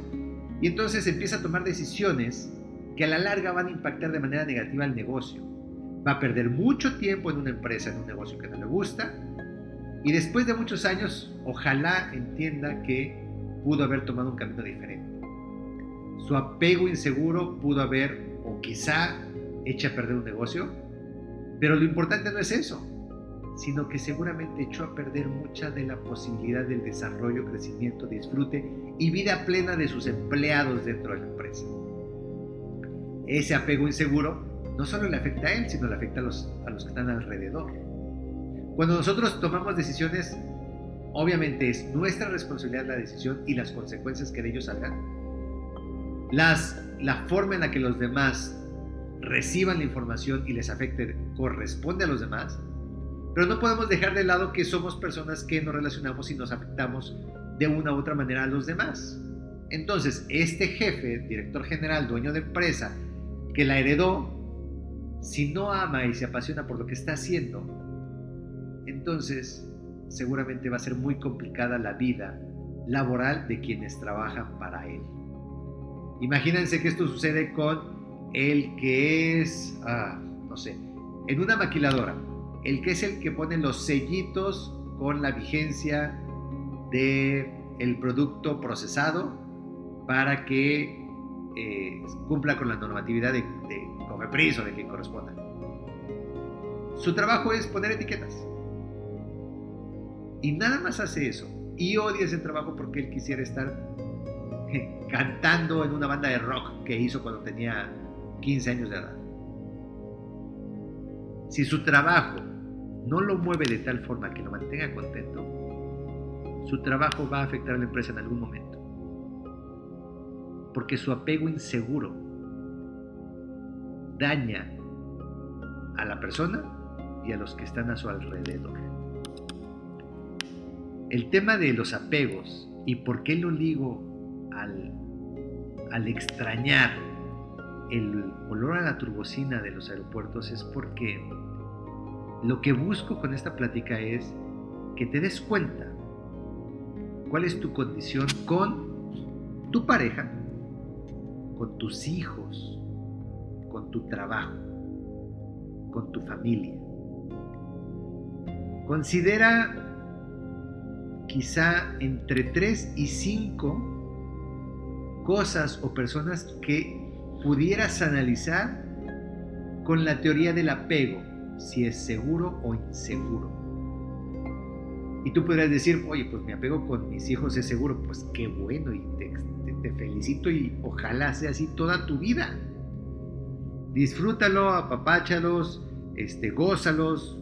Y entonces empieza a tomar decisiones que a la larga van a impactar de manera negativa al negocio. Va a perder mucho tiempo en una empresa, en un negocio que no le gusta, y después de muchos años, ojalá entienda que pudo haber tomado un camino diferente. Su apego inseguro pudo haber, o quizá, hecho a perder un negocio, pero lo importante no es eso, sino que seguramente echó a perder mucha de la posibilidad del desarrollo, crecimiento, disfrute y vida plena de sus empleados dentro de la empresa. Ese apego inseguro no solo le afecta a él, sino le afecta a los que están alrededor. Cuando nosotros tomamos decisiones, obviamente es nuestra responsabilidad la decisión y las consecuencias que de ellos salgan. La forma en la que los demás reciban la información y les afecte corresponde a los demás, pero no podemos dejar de lado que somos personas que nos relacionamos y nos afectamos de una u otra manera a los demás. Entonces, este jefe, director general, dueño de empresa, que la heredó, si no ama y se apasiona por lo que está haciendo, entonces seguramente va a ser muy complicada la vida laboral de quienes trabajan para él. Imagínense que esto sucede con el que es, no sé, en una maquiladora, el que es el que pone los sellitos con la vigencia del producto procesado para que cumpla con la normatividad de COFEPRIS o de quien corresponda. Su trabajo es poner etiquetas. Y nada más hace eso. Y odia ese trabajo porque él quisiera estar cantando en una banda de rock que hizo cuando tenía 15 años de edad. Si su trabajo no lo mueve de tal forma que lo mantenga contento, su trabajo va a afectar a la empresa en algún momento. Porque su apego inseguro daña a la persona y a los que están a su alrededor. El tema de los apegos y por qué lo ligo al extrañar el olor a la turbocina de los aeropuertos es porque lo que busco con esta plática es que te des cuenta cuál es tu condición con tu pareja, con tus hijos, con tu trabajo, con tu familia. Considera quizá entre 3 y 5 cosas o personas que pudieras analizar con la teoría del apego, si es seguro o inseguro. Y tú podrías decir, oye, pues mi apego con mis hijos es seguro. Pues qué bueno, y te felicito y ojalá sea así toda tu vida. Disfrútalo, apapáchalos, gózalos,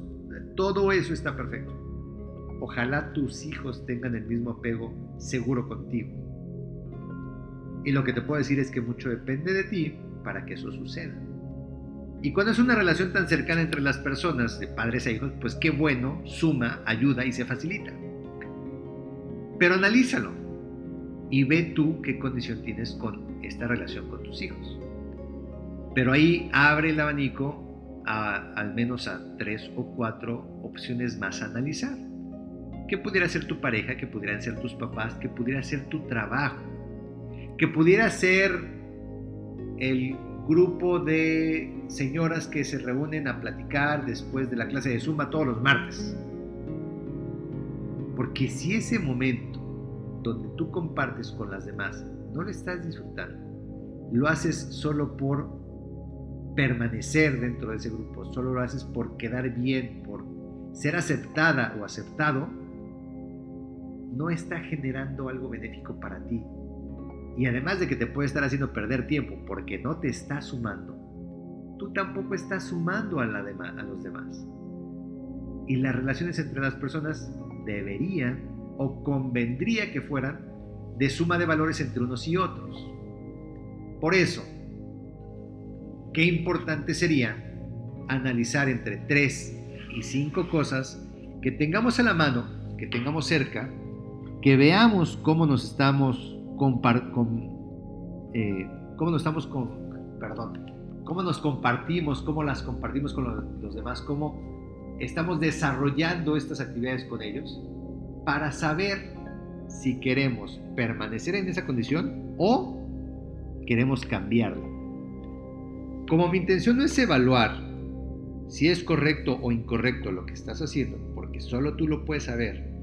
todo eso está perfecto. Ojalá tus hijos tengan el mismo apego seguro contigo. Y lo que te puedo decir es que mucho depende de ti para que eso suceda. Y cuando es una relación tan cercana entre las personas, de padres a hijos, pues qué bueno, suma, ayuda y se facilita. Pero analízalo y ve tú qué condición tienes con esta relación con tus hijos. Pero ahí abre el abanico al menos a 3 o 4 opciones más a analizar. ¿Qué pudiera ser tu pareja? ¿Qué pudieran ser tus papás? ¿Qué pudiera ser tu trabajo? ¿Qué pudiera ser el grupo de señoras que se reúnen a platicar después de la clase de Zumba todos los martes? Porque si ese momento donde tú compartes con las demás no lo estás disfrutando, lo haces solo por permanecer dentro de ese grupo, solo lo haces por quedar bien, por ser aceptada o aceptado, no está generando algo benéfico para ti. Y además de que te puede estar haciendo perder tiempo porque no te está sumando, tú tampoco estás sumando a los demás. Y las relaciones entre las personas deberían o convendría que fueran de suma de valores entre unos y otros. Por eso, qué importante sería analizar entre 3 y 5 cosas que tengamos a la mano, que tengamos cerca, que veamos cómo nos compartimos, cómo las compartimos con los demás, cómo estamos desarrollando estas actividades con ellos, para saber si queremos permanecer en esa condición o queremos cambiarla. Como mi intención no es evaluar si es correcto o incorrecto lo que estás haciendo, porque solo tú lo puedes saber,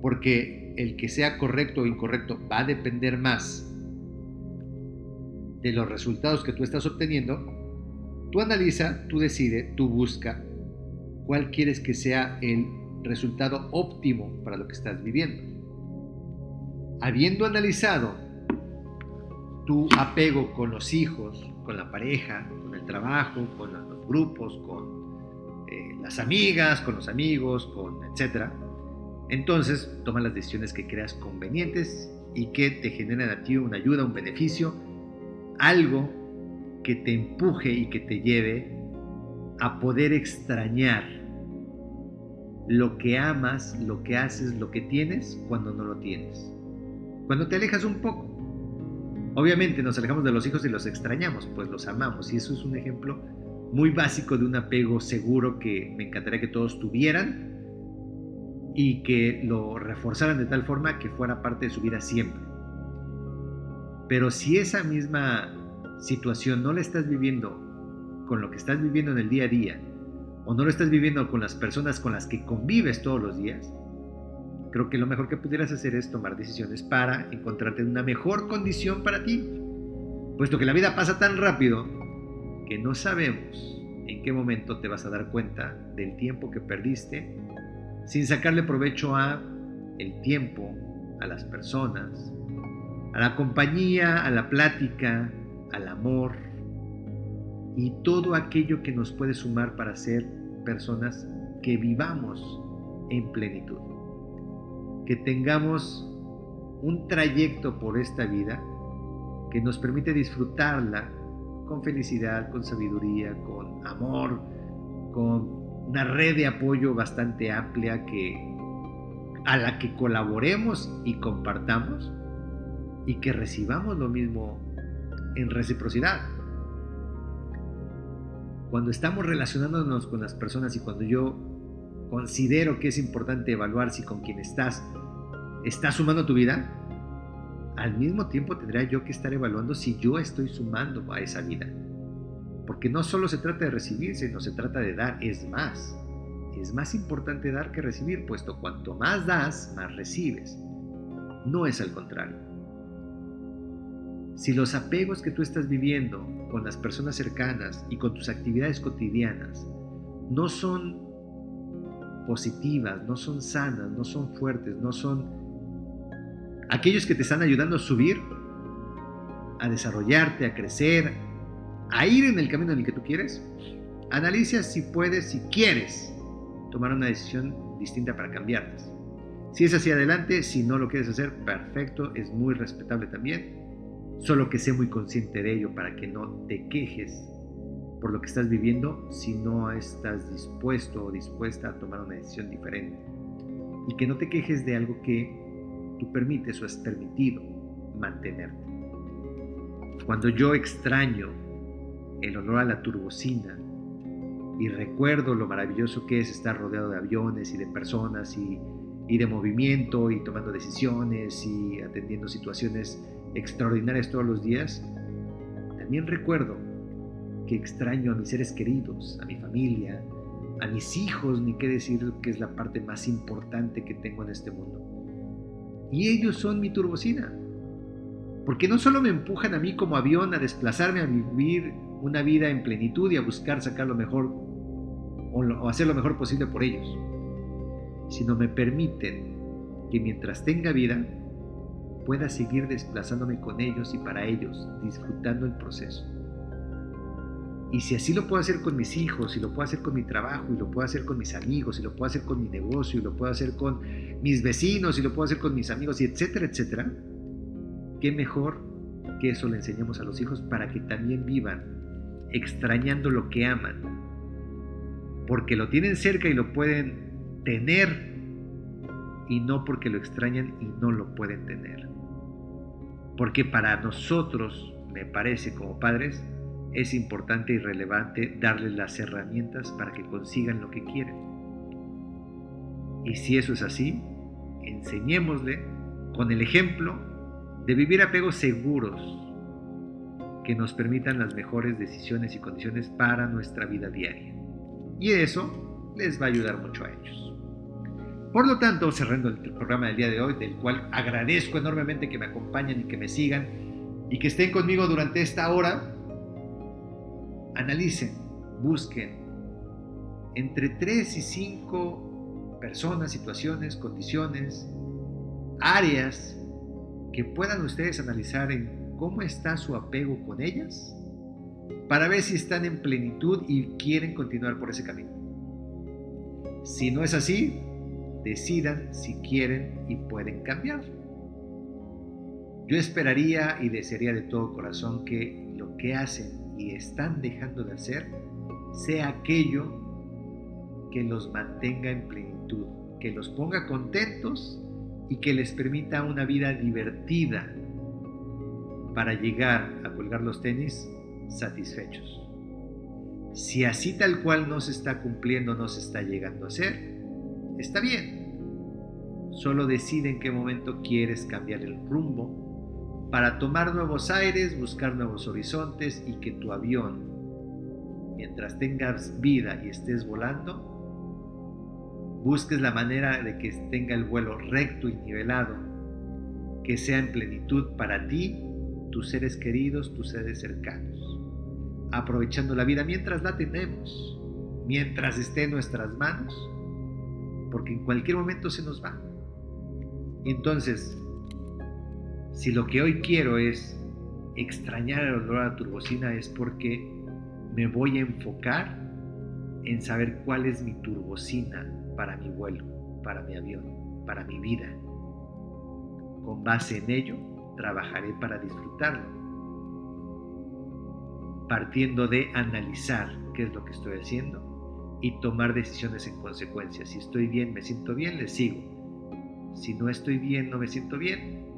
porque el que sea correcto o incorrecto va a depender más de los resultados que tú estás obteniendo, tú analiza, tú decide, tú busca cuál quieres que sea el resultado óptimo para lo que estás viviendo. Habiendo analizado tu apego con los hijos, con la pareja, con el trabajo, con los grupos, con las amigas, con los amigos, etc. Entonces, toma las decisiones que creas convenientes y que te generen a ti una ayuda, un beneficio, algo que te empuje y que te lleve a poder extrañar lo que amas, lo que haces, lo que tienes cuando no lo tienes. Cuando te alejas un poco. Obviamente nos alejamos de los hijos y los extrañamos, pues los amamos. Y eso es un ejemplo muy básico de un apego seguro que me encantaría que todos tuvieran y que lo reforzaran de tal forma que fuera parte de su vida siempre. Pero si esa misma situación no la estás viviendo con lo que estás viviendo en el día a día, o no lo estás viviendo con las personas con las que convives todos los días, creo que lo mejor que pudieras hacer es tomar decisiones para encontrarte en una mejor condición para ti, puesto que la vida pasa tan rápido que no sabemos en qué momento te vas a dar cuenta del tiempo que perdiste sin sacarle provecho a el tiempo, a las personas, a la compañía, a la plática, al amor y todo aquello que nos puede sumar para ser personas que vivamos en plenitud, que tengamos un trayecto por esta vida que nos permite disfrutarla con felicidad, con sabiduría, con amor, con una red de apoyo bastante amplia a la que colaboremos y compartamos y que recibamos lo mismo en reciprocidad. Cuando estamos relacionándonos con las personas y cuando yo considero que es importante evaluar si con quien estás sumando tu vida, al mismo tiempo tendría yo que estar evaluando si yo estoy sumando a esa vida. Porque no solo se trata de recibir, sino se trata de dar. Es más importante dar que recibir, puesto cuanto más das, más recibes. No es al contrario. Si los apegos que tú estás viviendo con las personas cercanas y con tus actividades cotidianas no son positivas, no son sanas, no son fuertes, no son aquellos que te están ayudando a subir, a desarrollarte, a crecer, a ir en el camino en el que tú quieres, analiza si puedes, si quieres tomar una decisión distinta para cambiarlas. Si es hacia adelante, si no lo quieres hacer, perfecto, es muy respetable también. Solo que sé muy consciente de ello para que no te quejes por lo que estás viviendo si no estás dispuesto o dispuesta a tomar una decisión diferente. Y que no te quejes de algo que tú permites o has permitido mantenerte. Cuando yo extraño el olor a la turbocina y recuerdo lo maravilloso que es estar rodeado de aviones y de personas y de movimiento y tomando decisiones y atendiendo situaciones extraordinarias todos los días, también recuerdo que extraño a mis seres queridos, a mi familia, a mis hijos, ni qué decir que es la parte más importante que tengo en este mundo. Y ellos son mi turbocina, porque no solo me empujan a mí como avión a desplazarme a vivir una vida en plenitud y a buscar sacar lo mejor o hacer lo mejor posible por ellos, sino me permiten que mientras tenga vida pueda seguir desplazándome con ellos y para ellos, disfrutando el proceso. Y si así lo puedo hacer con mis hijos, y lo puedo hacer con mi trabajo, y lo puedo hacer con mis amigos, y lo puedo hacer con mi negocio, y lo puedo hacer con mis vecinos, y lo puedo hacer con mis amigos, y etcétera, etcétera, qué mejor que eso le enseñemos a los hijos para que también vivan extrañando lo que aman, porque lo tienen cerca y lo pueden tener, y no porque lo extrañan y no lo pueden tener. Porque para nosotros, me parece, como padres, es importante y relevante darles las herramientas para que consigan lo que quieren. Y si eso es así, enseñémosle con el ejemplo de vivir apegos seguros que nos permitan las mejores decisiones y condiciones para nuestra vida diaria. Y eso les va a ayudar mucho a ellos. Por lo tanto, cerrando el programa del día de hoy, del cual agradezco enormemente que me acompañen y que me sigan y que estén conmigo durante esta hora, analicen, busquen entre 3 y 5 personas, situaciones, condiciones, áreas que puedan ustedes analizar en cómo está su apego con ellas para ver si están en plenitud y quieren continuar por ese camino. Si no es así, decidan si quieren y pueden cambiar. Yo esperaría y desearía de todo corazón que lo que hacen y están dejando de hacer sea aquello que los mantenga en plenitud, que los ponga contentos y que les permita una vida divertida para llegar a colgar los tenis satisfechos. Si así tal cual no se está cumpliendo, no se está llegando a hacer, está bien. Solo decide en qué momento quieres cambiar el rumbo para tomar nuevos aires, buscar nuevos horizontes y que tu avión, mientras tengas vida y estés volando, busques la manera de que tenga el vuelo recto y nivelado, que sea en plenitud para ti, tus seres queridos, tus seres cercanos, aprovechando la vida mientras la tenemos, mientras esté en nuestras manos, porque en cualquier momento se nos va. Entonces, si lo que hoy quiero es extrañar el olor a la turbocina, es porque me voy a enfocar en saber cuál es mi turbocina para mi vuelo, para mi avión, para mi vida. Con base en ello, trabajaré para disfrutarlo, partiendo de analizar qué es lo que estoy haciendo y tomar decisiones en consecuencia. Si estoy bien, me siento bien, le sigo. Si no estoy bien, no me siento bien,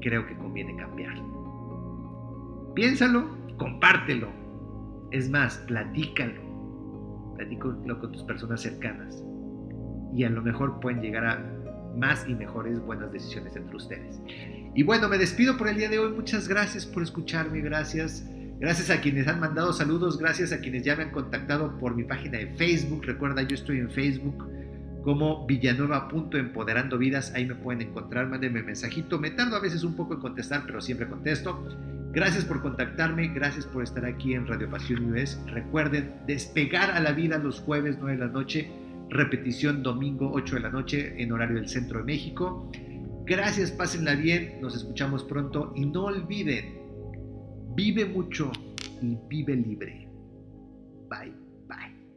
creo que conviene cambiarlo. Piénsalo, compártelo. Es más, platícalo con tus personas cercanas y a lo mejor pueden llegar a más y mejores buenas decisiones entre ustedes. Y bueno, me despido por el día de hoy. Muchas gracias por escucharme, gracias a quienes han mandado saludos, gracias a quienes ya me han contactado por mi página de Facebook. Recuerda, yo estoy en Facebook como Villanueva.empoderando vidas, ahí me pueden encontrar, mándenme mensajito, me tardo a veces un poco en contestar, pero siempre contesto. Gracias por contactarme, gracias por estar aquí en Radio Pasión US. Recuerden, Despegar a la Vida los jueves 9 de la noche, repetición domingo 8 de la noche en horario del centro de México. Gracias, pásenla bien, nos escuchamos pronto y no olviden, vive mucho y vive libre. Bye, bye.